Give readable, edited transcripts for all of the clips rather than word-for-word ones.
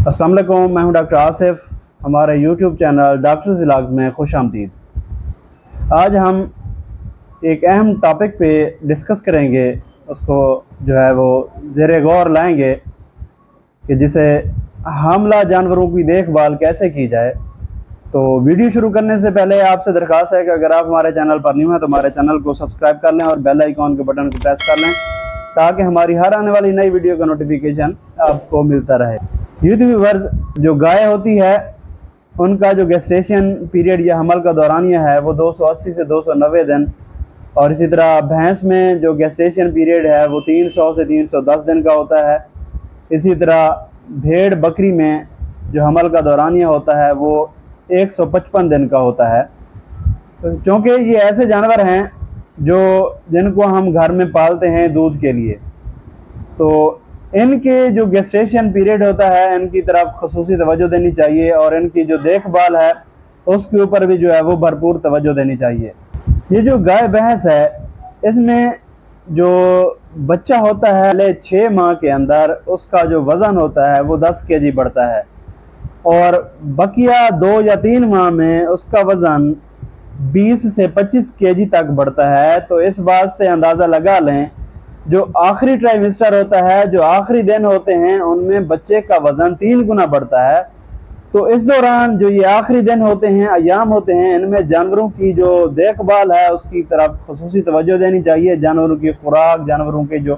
अस्सलाम वालेकुम, मैं हूं डॉक्टर आसिफ। हमारे यूट्यूब चैनल डॉक्टर्स व्लॉग्स में खुश आमदीद। आज हम एक अहम टॉपिक पे डिस्कस करेंगे, उसको जो है वो ज़ेरे गौर लाएंगे कि जिसे हामला जानवरों की देखभाल कैसे की जाए। तो वीडियो शुरू करने से पहले आपसे दरख्वास्त है कि अगर आप हमारे चैनल पर न्यू हैं तो हमारे चैनल को सब्सक्राइब कर लें और बेल आइकॉन के बटन को प्रेस कर लें ताकि हमारी हर आने वाली नई वीडियो का नोटिफिकेशन आपको मिलता रहे। यूथ व्यूअर्स, जो गाय होती है उनका जो गेस्टेशन पीरियड या हमल का दौरानिया है वो 280 से 290 दिन, और इसी तरह भैंस में जो गेस्टेशन पीरियड है वो 300 से 310 दिन का होता है। इसी तरह भेड़ बकरी में जो हमल का दौरानिया होता है वो 155 दिन का होता है। तो चूँकि ये ऐसे जानवर हैं जिनको हम घर में पालते हैं दूध के लिए, तो इनके जो गेस्टेशन पीरियड होता है इनकी तरफ खसूसी तवज्जो देनी चाहिए और इनकी जो देखभाल है उसके ऊपर भी जो है वो भरपूर तवज्जो देनी चाहिए। ये जो गाय भैंस है इसमें जो बच्चा होता है पहले 6 माह के अंदर उसका जो वज़न होता है वो 10 kg बढ़ता है, और बकिया 2 या 3 माह में उसका वज़न 20 से 25 kg तक बढ़ता है। तो इस बात से अंदाज़ा लगा लें जो आखिरी ट्राइमेस्टर होता है, जो आखिरी दिन होते हैं, उनमें बच्चे का वज़न 3 गुना बढ़ता है। तो इस दौरान जो ये आखिरी दिन होते हैं, अयाम होते हैं, इनमें जानवरों की जो देखभाल है उसकी तरफ खसूसी तवज्जो देनी चाहिए। जानवरों की खुराक, जानवरों के जो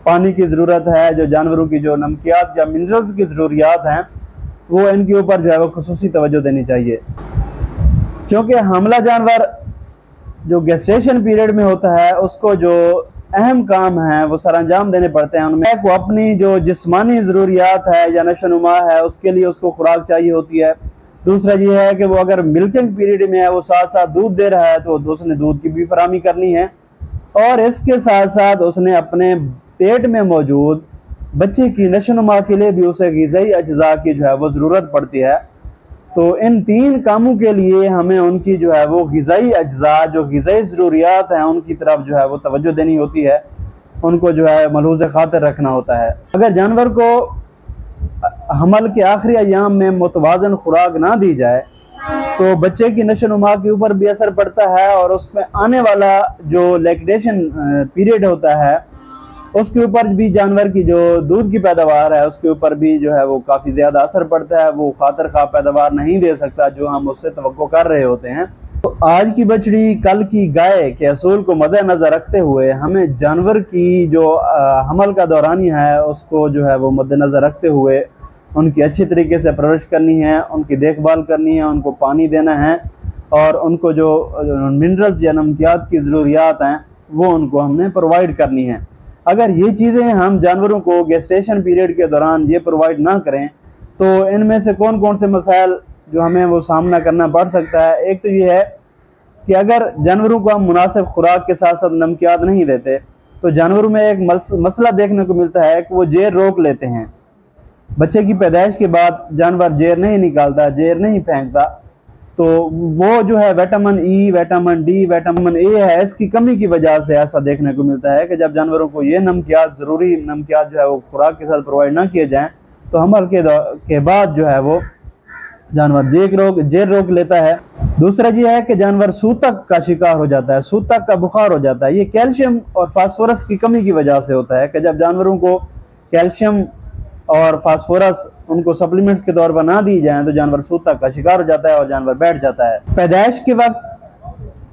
पानी की ज़रूरत है, जो जानवरों की जो नमकियात या मिनरल्स की ज़रूरियात हैं, वो इनके ऊपर जो है वो खसूसी तवज्जो देनी चाहिए। क्योंकि हमला जानवर जो गेस्टेशन पीरियड में होता है उसको जो अहम काम है वो सर अंजाम देने पड़ते हैं। उनमें को अपनी जो जिस्मानी ज़रूरियात है या नशोनुमा है उसके लिए उसको खुराक चाहिए होती है। दूसरा ये है कि वो अगर मिल्किंग पीरियड में है, वो साथ साथ दूध दे रहा है, तो उसने दूध की भी फराहमी करनी है, और इसके साथ साथ उसने अपने पेट में मौजूद बच्चे की नशोनुमा के लिए भी उसे ग़िज़ाई अज्जा की जो है वो ज़रूरत पड़ती है। तो इन 3 कामों के लिए हमें उनकी जो है वो ग़िज़ाई अज्जा, जो ग़िज़ाई ज़रूरियात हैं, उनकी तरफ जो है वो तवज्जो देनी होती है, उनको जो है मलहूज़ खातिर रखना होता है। अगर जानवर को हमल के आखिरी अयाम में मुतवाज़न खुराक ना दी जाए तो बच्चे की नशोनुमा के ऊपर भी असर पड़ता है, और उसमें आने वाला जो लैक्टेशन पीरियड होता है उसके ऊपर भी जानवर की जो दूध की पैदावार है उसके ऊपर भी जो है वो काफ़ी ज़्यादा असर पड़ता है। वो खातिर खा पैदावार नहीं दे सकता जो हम उससे तवक्को कर रहे होते हैं। तो आज की बछड़ी कल की गाय के असूल को मद्देनज़र रखते हुए हमें जानवर की जो हमल का दौरानी है उसको जो है वो मद्देनज़र रखते हुए उनकी अच्छी तरीके से परवरिश करनी है, उनकी देखभाल करनी है, उनको पानी देना है, और उनको जो मिनरल्स या नमकियात की ज़रूरियात हैं वो उनको हमने प्रोवाइड करनी है। अगर ये चीज़ें हम जानवरों को गेस्टेशन पीरियड के दौरान ये प्रोवाइड ना करें तो इनमें से कौन कौन से मसाइल जो हमें वो सामना करना पड़ सकता है। एक तो ये है कि अगर जानवरों को हम मुनासिब खुराक के साथ साथ नमकियात नहीं देते तो जानवरों में एक मसला देखने को मिलता है कि वो जेर रोक लेते हैं। बच्चे की पैदाइश के बाद जानवर जेर नहीं निकालता, जेर नहीं फेंकता, तो वो जो है vitamin E, vitamin D, vitamin A है, इसकी कमी की वजह से ऐसा देखने को मिलता है कि जब जानवरों को ये ज़रूरी नमकियात जो है वो खुराक के साथ प्रोवाइड ना किए जाएं तो हमल के बाद जो है वो जानवर जेर रोक लेता है। दूसरा ये है कि जानवर सूतक का शिकार हो जाता है, सूतक का बुखार हो जाता है। ये कैल्शियम और फास्फोरस की कमी की वजह से होता है कि जब जानवरों को कैल्शियम और फास्फोरस उनको सप्लीमेंट्स के तौर पर ना दी जाए तो जानवर सूतक का शिकार हो जाता है और जानवर बैठ जाता है। पैदाइश के वक्त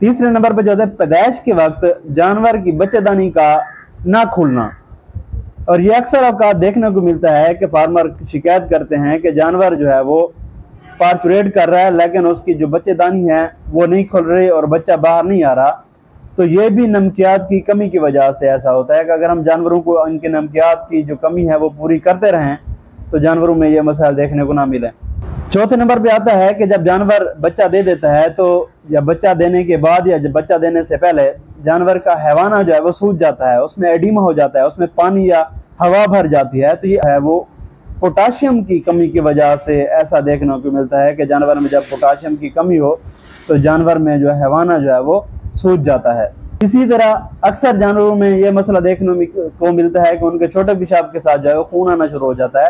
तीसरे नंबर पर जो है पैदाइश के वक्त जानवर की बच्चेदानी का ना खुलना, और ये अक्सर औकात देखने को मिलता है कि फार्मर शिकायत करते हैं कि जानवर जो है वो पार्चुरेट कर रहा है लेकिन उसकी जो बच्चेदानी है वो नहीं खुल रही और बच्चा बाहर नहीं आ रहा। तो ये भी नमकियात की कमी की वजह से ऐसा होता है कि अगर हम जानवरों को इनके नमकियात की जो कमी है वो पूरी करते रहें तो जानवरों में ये मसाइल देखने को ना मिले। चौथे नंबर पे आता है कि जब जानवर बच्चा दे देता है तो या बच्चा देने के बाद या जब बच्चा देने से पहले जानवर का हैवाना जो है वो सूज जाता है, उसमें एडिमा हो जाता है, उसमें पानी या हवा भर जाती है। तो ये है वो पोटाशियम की कमी की वजह से ऐसा देखने को मिलता है कि जानवर में जब पोटाशियम की कमी हो तो जानवर में जो हैवाना जो है वो सूज जाता है। इसी तरह अक्सर जानवरों में ये मसला देखने को मिलता है कि उनके छोटे पेशाब के साथ जो है खून आना शुरू हो जाता है,